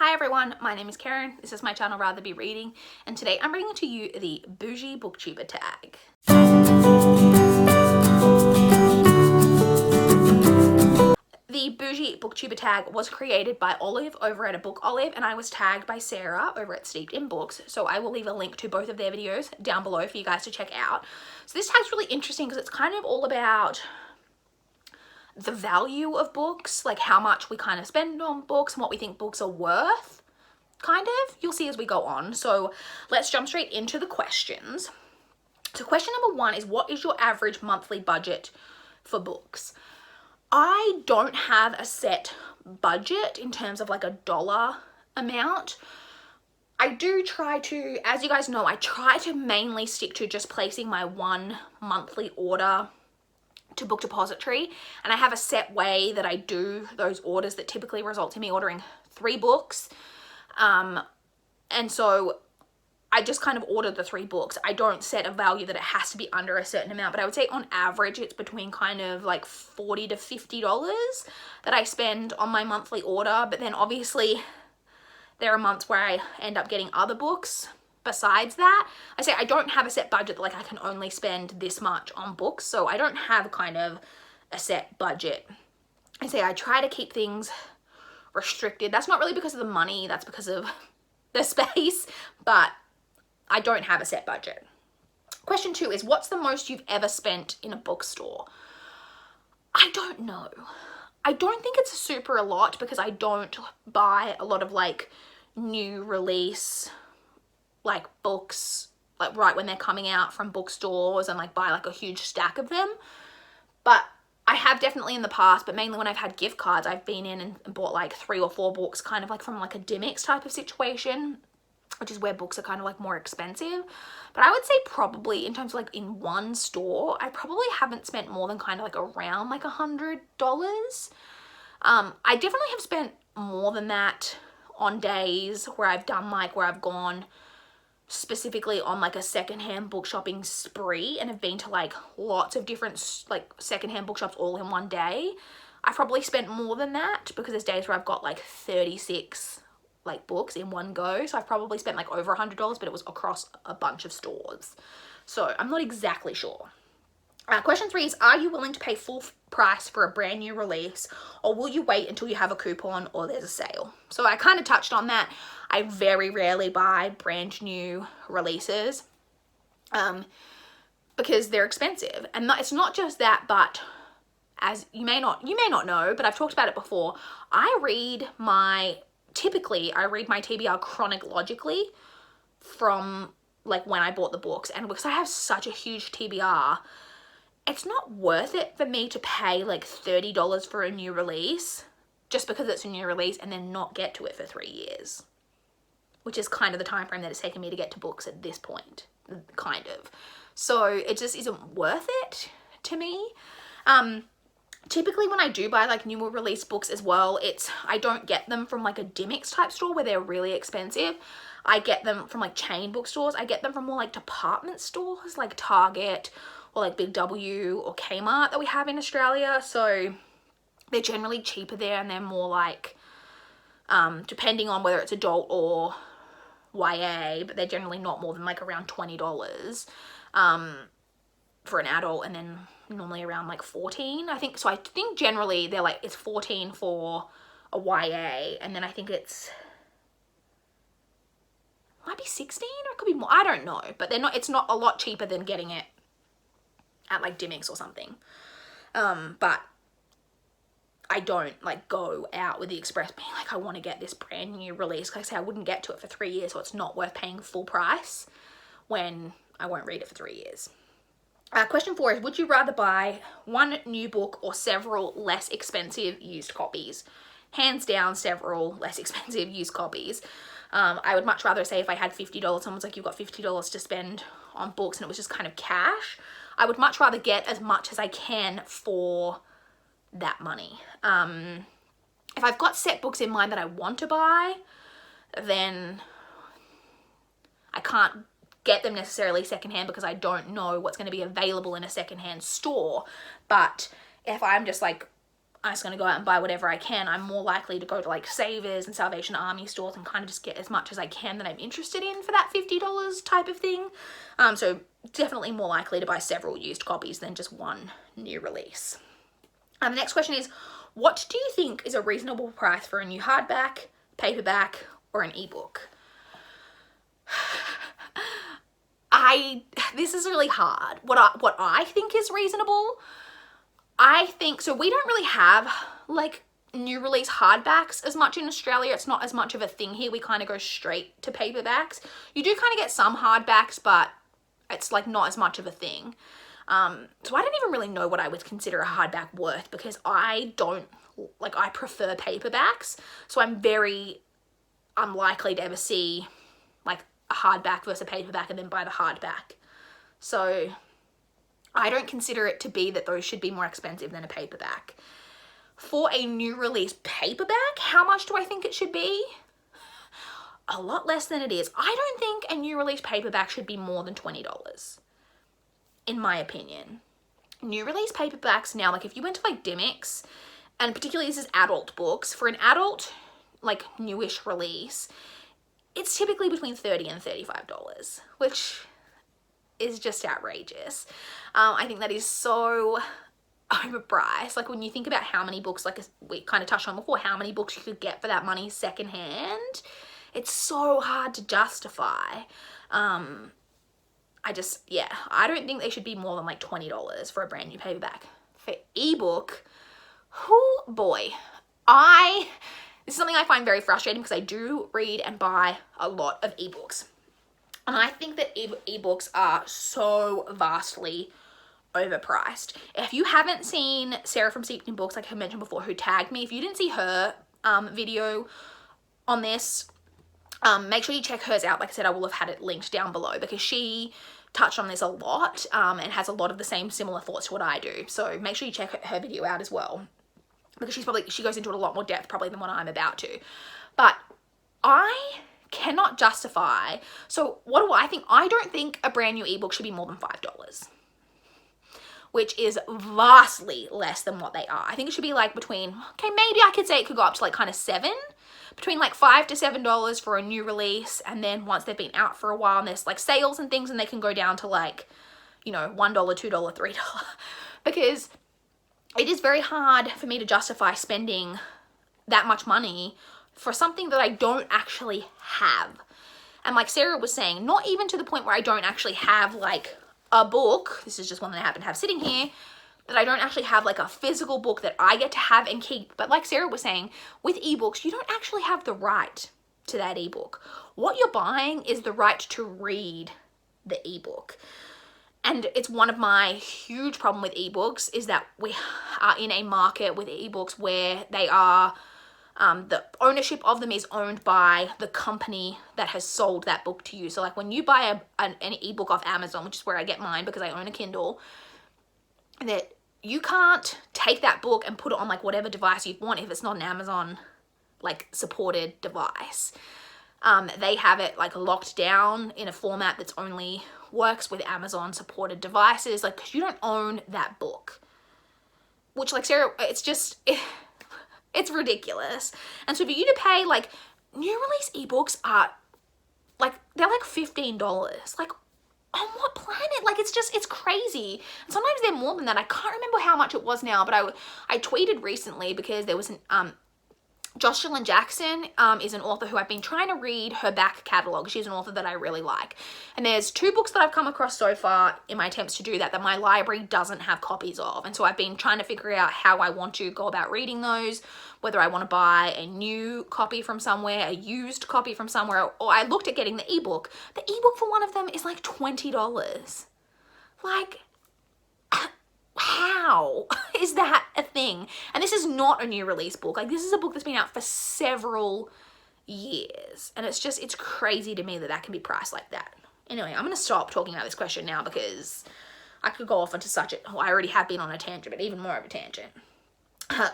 Hi everyone, my name is Karen, this is my channel RatherBeReading, and today I'm bringing to you the Boujee BookTuber Tag. The Boujee BookTuber Tag was created by Olive over at a Book Olive, and I was tagged by Sarah over at Steeped in Books, so I will leave a link to both of their videos down below for you guys to check out. So this tag's really interesting because it's kind of all about the value of books, like how much we kind of spend on books and what we think books are worth, kind of. You'll see as we go on. So let's jump straight into the questions. So question number one is, what is your average monthly budget for books? I don't have a set budget in terms of like a dollar amount. I do try to, as you guys know, I try to mainly stick to just placing my one monthly order to Book Depository, and I have a set way that I do those orders that typically results in me ordering 3 books, and so I just kind of ordered the 3 books. I don't set a value that it has to be under a certain amount, but I would say on average it's between kind of like $40 to $50 that I spend on my monthly order. But then obviously there are months where I end up getting other books besides that. I say I don't have a set budget that like I can only spend this much on books, so I don't have kind of a set budget. I say I try to keep things restricted. That's not really because of the money, that's because of the space, but I don't have a set budget. Question 2 is, what's the most you've ever spent in a bookstore? I don't know. I don't think it's super a lot because I don't buy a lot of like new release like books like right when they're coming out from bookstores and like buy like a huge stack of them. But I have definitely in the past, but mainly when I've had gift cards, I've been in and bought like 3 or 4 books kind of like from like a Dimmicks type of situation, which is where books are kind of like more expensive. But I would say probably in terms of like in one store, I probably haven't spent more than kind of like around like $100. I definitely have spent more than that on days where I've done like where I've gone specifically on like a secondhand book shopping spree and have been to like lots of different like secondhand bookshops all in one day. I've probably spent more than that because there's days where I've got like 36 like books in one go, so I've probably spent like over $100, but it was across a bunch of stores, so I'm not exactly sure. Question 3 is, are you willing to pay full price for a brand new release, or will you wait until you have a coupon or there's a sale? So I kind of touched on that. I very rarely buy brand new releases because they're expensive, and it's not just that, but as you may not know, but I've talked about it before, typically I read my TBR chronologically from like when I bought the books, and because I have such a huge TBR, it's not worth it for me to pay like $30 for a new release just because it's a new release and then not get to it for 3 years, which is kind of the time frame that it's taken me to get to books at this point, kind of. So it just isn't worth it to me. Typically when I do buy like newer release books as well, I don't get them from like a Dimmicks type store where they're really expensive. I get them from like chain bookstores. I get them from more like department stores like Target or like Big W or Kmart that we have in Australia. So they're generally cheaper there, and they're more like, depending on whether it's adult or YA, but they're generally not more than like around $20 for an adult, and then normally around like 14, I think. So I think generally they're like, it's 14 for a YA, and then I think might be 16 or it could be more, I don't know, but it's not a lot cheaper than getting it at like Dimmicks or something. But I don't like go out with the express being like, I want to get this brand new release. Like I say, I wouldn't get to it for 3 years, so it's not worth paying full price when I won't read it for 3 years. Question 4 is, would you rather buy one new book or several less expensive used copies? Hands down, several less expensive used copies. I would much rather say if I had $50, someone's like, you've got $50 to spend on books, and it was just kind of cash. I would much rather get as much as I can for that money. If I've got set books in mind that I want to buy, then I can't get them necessarily secondhand because I don't know what's going to be available in a secondhand store. But if I'm just like, I'm just going to go out and buy whatever I can. I'm more likely to go to like Savers and Salvation Army stores and kind of just get as much as I can that I'm interested in for that $50 type of thing. So definitely more likely to buy several used copies than just one new release. The next question is, what do you think is a reasonable price for a new hardback, paperback, or an ebook? This is really hard. What I think is reasonable, I think, so we don't really have like new release hardbacks as much in Australia. It's not as much of a thing here. We kind of go straight to paperbacks. You do kind of get some hardbacks, but it's like not as much of a thing. So I don't even really know what I would consider a hardback worth, because I prefer paperbacks. So I'm very unlikely to ever see like a hardback versus a paperback and then buy the hardback. So I don't consider it to be that those should be more expensive than a paperback. For a new release paperback, how much do I think it should be? A lot less than it is. I don't think a new release paperback should be more than $20, in my opinion. New release paperbacks now, like if you went to like Dymocks, and particularly this is adult books, for an adult like newish release, it's typically between $30 and $35, which is just outrageous. I think that is so overpriced. Like when you think about how many books, like we kind of touched on before, how many books you could get for that money secondhand, it's so hard to justify. I don't think they should be more than like $20 for a brand new paperback. For ebook, oh boy, this is something I find very frustrating because I do read and buy a lot of ebooks. And I think that ebooks are so vastly overpriced. If you haven't seen Sarah from Steeped in Books, like I mentioned before, who tagged me, if you didn't see her video on this, make sure you check hers out. Like I said, I will have had it linked down below because she touched on this a lot and has a lot of the same similar thoughts to what I do. So make sure you check her video out as well, because she goes into it a lot more depth probably than what I'm about to. But I cannot justify, so what do I think? I don't think a brand new ebook should be more than $5, which is vastly less than what they are. I think it should be like between, okay, maybe I could say it could go up to like kind of between like $5 to $7 for a new release, and then once they've been out for a while and there's like sales and things, and they can go down to like, you know, $1, $2, $3, because it is very hard for me to justify spending that much money for something that I don't actually have. And like Sarah was saying, not even to the point where I don't actually have like a book, this is just one that I happen to have sitting here, that I don't actually have like a physical book that I get to have and keep. But like Sarah was saying, with ebooks, you don't actually have the right to that ebook. What you're buying is the right to read the ebook. And it's one of my huge problem with ebooks is that we are in a market with ebooks where they are, the ownership of them is owned by the company that has sold that book to you. So like when you buy an ebook off Amazon, which is where I get mine because I own a Kindle, that you can't take that book and put it on like whatever device you want if it's not an Amazon like supported device. They have it like locked down in a format that's only works with Amazon supported devices, like, 'cause you don't own that book, which like Sarah, it's just, it's ridiculous. And so for you to pay, like, new release ebooks are like, they're like $15, like, on what planet? Like, it's just, it's crazy. And sometimes they're more than that. I can't remember how much it was now, but I tweeted recently because there was an Jocelyn Jackson is an author who I've been trying to read her back catalogue. She's an author that I really like. And there's 2 books that I've come across so far in my attempts to do that my library doesn't have copies of. And so I've been trying to figure out how I want to go about reading those, whether I want to buy a new copy from somewhere, a used copy from somewhere, or I looked at getting the ebook. The ebook for one of them is like $20. Like, how is that a thing? And this is not a new release book. Like, this is a book that's been out for several years. And it's just, it's crazy to me that that can be priced like that. Anyway, I'm going to stop talking about this question now because I could go off onto such a, well, I already have been on a tangent, but even more of a tangent.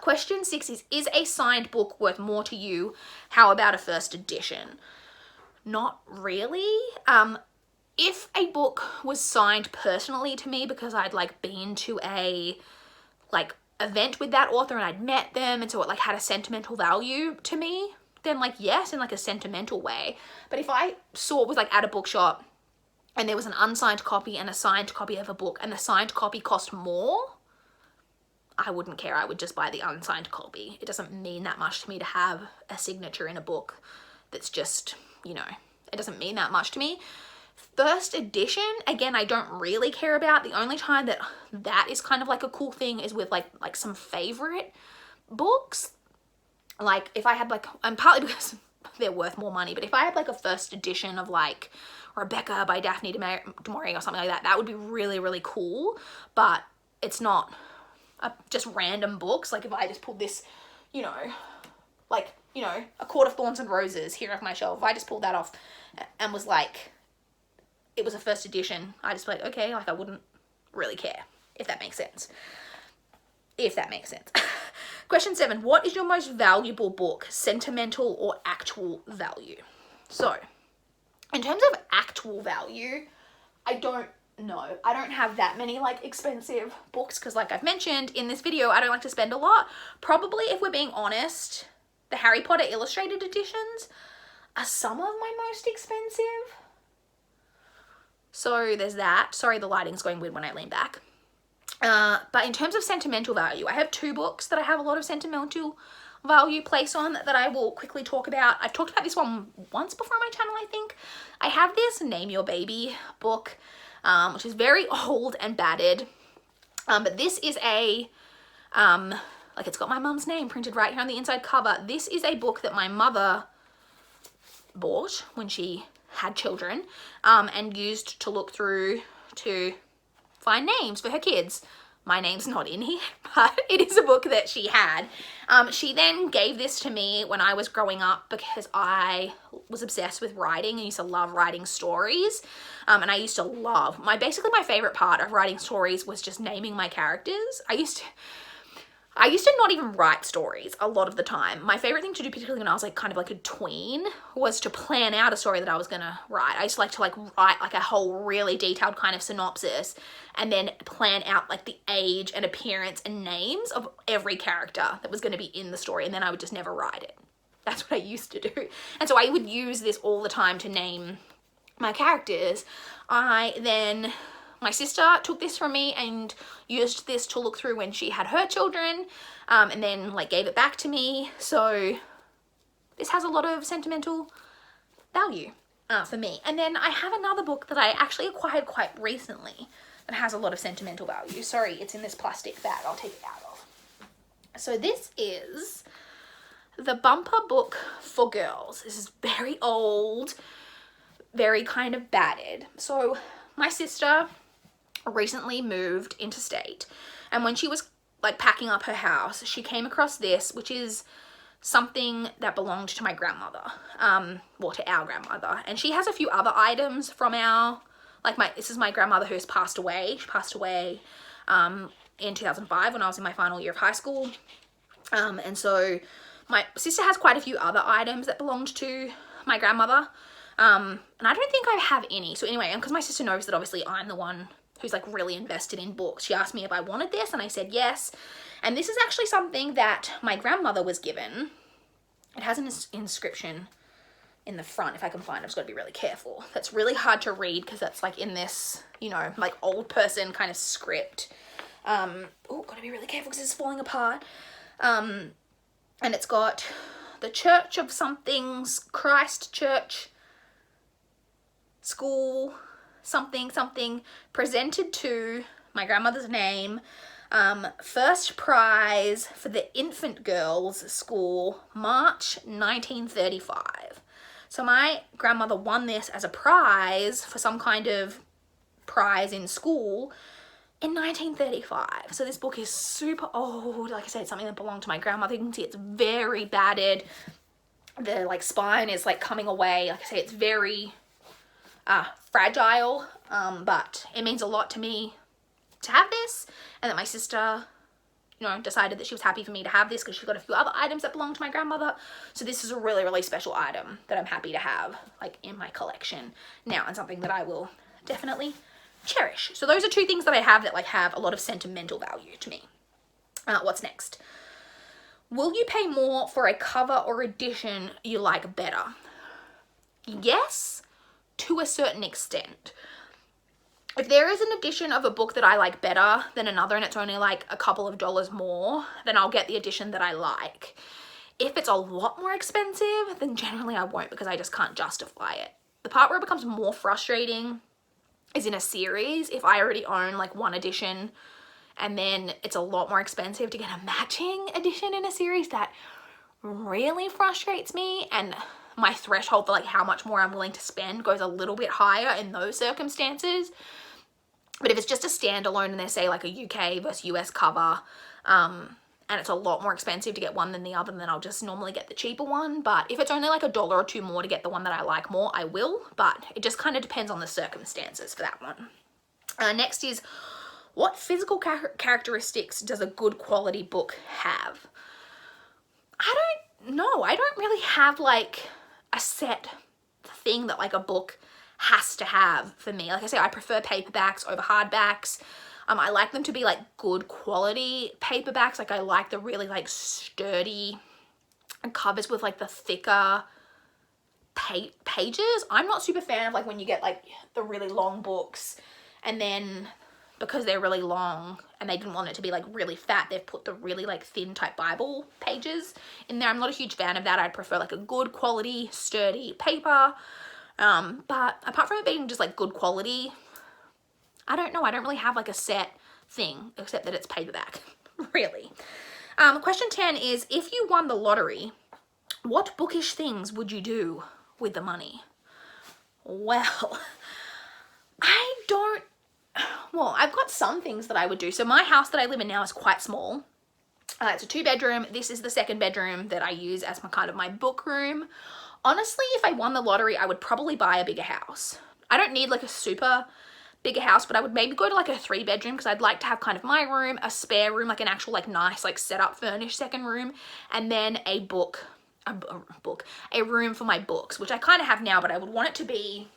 Question 6 is a signed book worth more to you? How about a first edition? Not really. If a book was signed personally to me because I'd like been to a event with that author and I'd met them, and so it like had a sentimental value to me, then like yes, in like a sentimental way. But if I was like at a bookshop and there was an unsigned copy and a signed copy of a book and the signed copy cost more, I wouldn't care. I would just buy the unsigned copy. It doesn't mean that much to me to have a signature in a book that's just, you know, it doesn't mean that much to me. First edition, again, I don't really care about. The only time that is kind of like a cool thing is with like some favorite books. Like if I had like, and partly because they're worth more money, but if I had like a first edition of like Rebecca by Daphne du Maurier or something like that, that would be really, really cool. But it's not just random books. Like if I just pulled this, you know, like, you know, A Court of Thorns and Roses here off my shelf, if I just pulled that off and was like, it was a first edition, I just be like, okay, like I wouldn't really care, if that makes sense. If that makes sense. Question 7, what is your most valuable book, sentimental or actual value? So, in terms of actual value, I don't know. I don't have that many like expensive books because like I've mentioned in this video, I don't like to spend a lot. Probably, if we're being honest, the Harry Potter illustrated editions are some of my most expensive. So there's that. Sorry, the lighting's going weird when I lean back. But in terms of sentimental value, I have 2 books that I have a lot of sentimental value placed on that I will quickly talk about. I've talked about this one once before on my channel, I think. I have this Name Your Baby book, which is very old and battered. But this is a, like it's got my mum's name printed right here on the inside cover. This is a book that my mother bought when she had children, and used to look through to find names for her kids. My name's not in here, but it is a book that she had. She then gave this to me when I was growing up because I was obsessed with writing and used to love writing stories. And I used to love, basically my favorite part of writing stories was just naming my characters. I used to not even write stories a lot of the time. My favorite thing to do, particularly when I was like kind of like a tween, was to plan out a story that I was gonna write. I used to like write like a whole really detailed kind of synopsis and then plan out like the age and appearance and names of every character that was gonna be in the story, and then I would just never write it. That's what I used to do. And so I would use this all the time to name my characters. My sister took this from me and used this to look through when she had her children, and then like gave it back to me. So this has a lot of sentimental value for me. And then I have another book that I actually acquired quite recently that has a lot of sentimental value. Sorry, it's in this plastic bag. I'll take it out of. So this is the bumper book for girls. This is very old, very kind of battered. So my sister recently moved interstate, and when she was like packing up her house, she came across this, which is something that belonged to my grandmother, well, to our grandmother. And she has a few other items from this is my grandmother who's passed away. She passed away in 2005 when I was in my final year of high school. And so my sister has quite a few other items that belonged to my grandmother. And I don't think I have any. So anyway, and because my sister knows that obviously I'm the one who's like really invested in books, she asked me if I wanted this and I said yes. And this is actually something that my grandmother was given. It has an inscription in the front, if I can find it. I've just got to be really careful. That's really hard to read because that's like in this, you know, like old person kind of script. Oh, got to be really careful because it's falling apart. And it's got the Church of Something's Christ Church School something presented to my grandmother's name, first prize for the infant girls school, March 1935. So my grandmother won this as a prize for some kind of prize in school in 1935. So this book is super old. Like I said, it's something that belonged to my grandmother. You can see it's very battered. The like spine is like coming away. Like I say, it's very fragile, but it means a lot to me to have this, and that my sister, you know, decided that she was happy for me to have this because she's got a few other items that belong to my grandmother. So this is a really, really special item that I'm happy to have like in my collection now, and something that I will definitely cherish. So those are 2 things that I have that like have a lot of sentimental value to me. What's next? Will you pay more for a cover or edition you like better? Yes, to a certain extent. If there is an edition of a book that I like better than another and it's only like a couple of dollars more, then I'll get the edition that I like. If it's a lot more expensive, then generally I won't, because I just can't justify it. The part where it becomes more frustrating is in a series. If I already own like one edition and then it's a lot more expensive to get a matching edition in a series, that really frustrates me, and my threshold for like how much more I'm willing to spend goes a little bit higher in those circumstances. But if it's just a standalone and they say like a UK versus US cover, and it's a lot more expensive to get one than the other, then I'll just normally get the cheaper one. But if it's only like $1 or $2 more to get the one that I like more, I will. But it just kind of depends on the circumstances for that one. Next is, what physical characteristics does a good quality book have? I don't know. I don't really have like a set thing that like a book has to have for me. Like I say, I prefer paperbacks over hardbacks. I like them to be like good quality paperbacks. Like I like the really like sturdy covers with like the thicker pages. I'm not super fan of like when you get like the really long books and then because they're really long and they didn't want it to be like really fat, they've put the really like thin type Bible pages in there. I'm not a huge fan of that. I'd prefer like a good quality sturdy paper. But apart from it being just like good quality, I don't know. I don't really have like a set thing except that it's paperback, really. Question 10 is, if you won the lottery, what bookish things would you do with the money? Well, I've got some things that I would do. So my house that I live in now is quite small. It's a 2-bedroom. This is the 2nd bedroom that I use as my book room. Honestly, if I won the lottery, I would probably buy a bigger house. I don't need like a super bigger house, but I would maybe go to like a 3-bedroom because I'd like to have kind of my room, a spare room, like an actual like nice like set up furnished 2nd room, and then a room for my books, which I kind of have now, but I would want it to be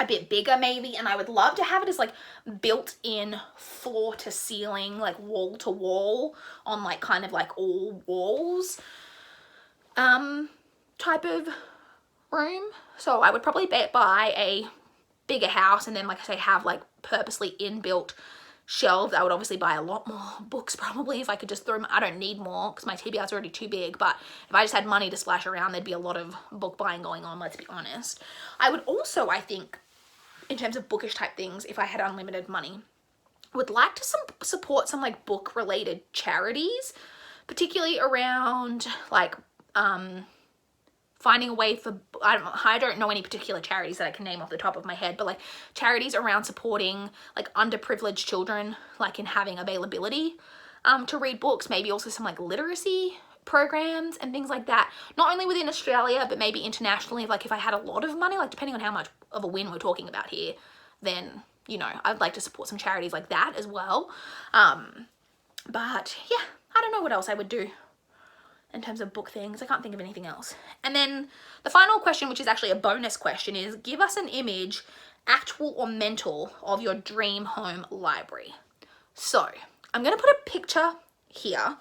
a bit bigger maybe, and I would love to have it as like built-in floor to ceiling, like wall to wall on like kind of like all walls type of room. So I would probably buy a bigger house and then, like I say, have like purposely inbuilt shelves. I would obviously buy a lot more books probably if I could just throw them. I don't need more because my TBR is already too big, but if I just had money to splash around, there'd be a lot of book buying going on, let's be honest. I would also, I think, in terms of bookish type things, if I had unlimited money, would like to support some like book related charities, particularly around like finding a way for, I don't know any particular charities that I can name off the top of my head, but like charities around supporting like underprivileged children, like in having availability to read books, maybe also some like literacy programs and things like that, not only within Australia but maybe internationally. Like if I had a lot of money, like depending on how much of a win we're talking about here, then you know, I'd like to support some charities like that as well. But yeah, I don't know what else I would do in terms of book things. I can't think of anything else. And then the final question, which is actually a bonus question, is give us an image, actual or mental, of your dream home library. So I'm going to put a picture here.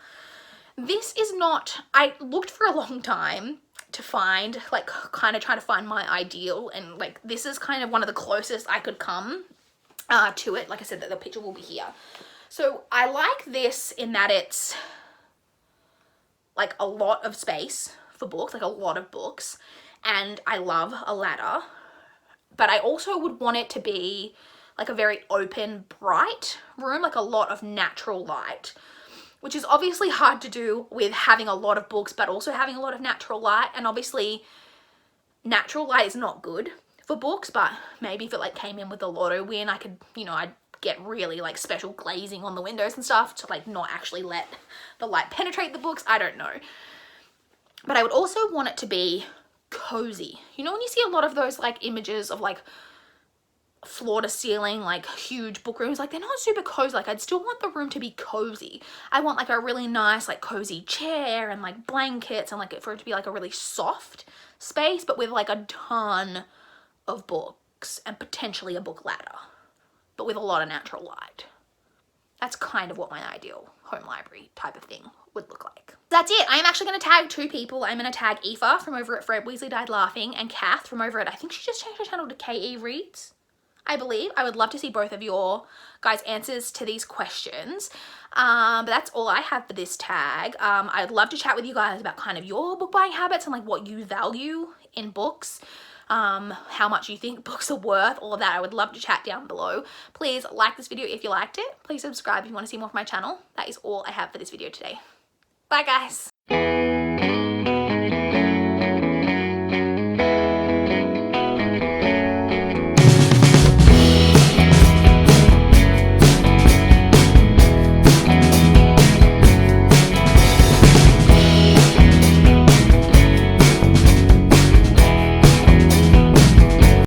This is not, I looked for a long time to find, like kind of trying to find my ideal, and like this is kind of one of the closest I could come to it. Like I said, that the picture will be here. So I like this in that it's like a lot of space for books, like a lot of books, and I love a ladder, but I also would want it to be like a very open, bright room, like a lot of natural light, which is obviously hard to do with having a lot of books, but also having a lot of natural light. And obviously natural light is not good for books, but maybe if it like came in with a lotto win, I could, you know, I'd get really like special glazing on the windows and stuff to like not actually let the light penetrate the books. I don't know. But I would also want it to be cozy. You know when you see a lot of those like images of like floor to ceiling, like huge book rooms, like they're not super cozy. Like I'd still want the room to be cozy. I want like a really nice like cozy chair and like blankets and like for it to be like a really soft space, but with like a ton of books and potentially a book ladder, but with a lot of natural light. That's kind of what my ideal home library type of thing would look like. That's it. I'm actually going to tag 2 people. I'm going to tag Aoife from over at Fred Weasley Died Laughing and Kath from over at, I think she just changed her channel to KE Reads, I believe. I would love to see both of your guys' answers to these questions. But that's all I have for this tag. I'd love to chat with you guys about kind of your book buying habits and like what you value in books. How much you think books are worth, all of that. I would love to chat down below. Please like this video if you liked it. Please subscribe if you want to see more of my channel. That is all I have for this video today. Bye guys.